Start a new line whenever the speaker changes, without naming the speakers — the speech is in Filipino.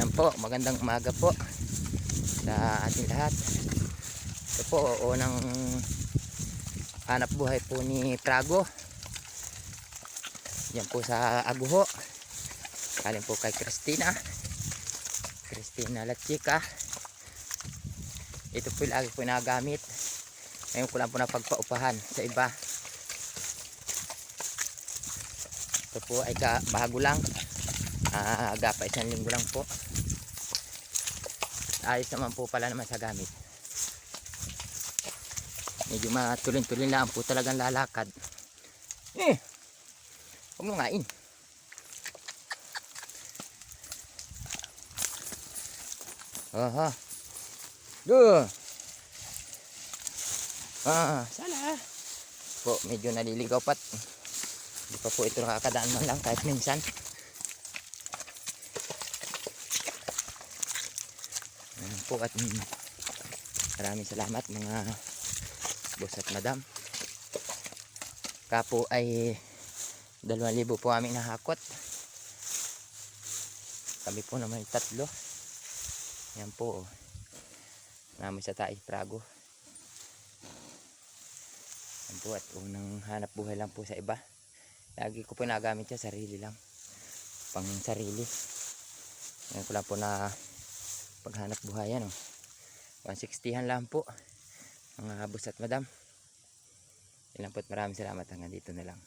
Yan po, magandang umaga po sa ating lahat. Ito po, unang hanap buhay po ni Prago. Yan po sa Aguho. Galing po kay Christina Lachika. Ito po lagi po nagamit. Ngayon ko lang po napagpaupahan sa iba. Ito po ay bago lang. Agapa 1 linggo lang po. Ayos naman po pala naman sa gamit. Medyo matulin-tulin lang po talagang lalakad. Huwag mo ngain. Aha. Sala. Po, medyo naliligaw pat. Hindi pa po ito nakakadaan man lang kahit minsan. Ayan po at maraming salamat mga boss at madam. Kapo ay 2,000 po aming nahakot. Kami po naman 3. Yan po. Namin sa tayo Prago. Yan po at unang hanap buhay lang po sa iba. Lagi ko po nagamit siya, sarili lang. Pang sarili. Yan ko lang po na paghanap buhay yan. 160 lang po. Mga boss at madam. Ilan po at maraming salamat hanggang dito na lang.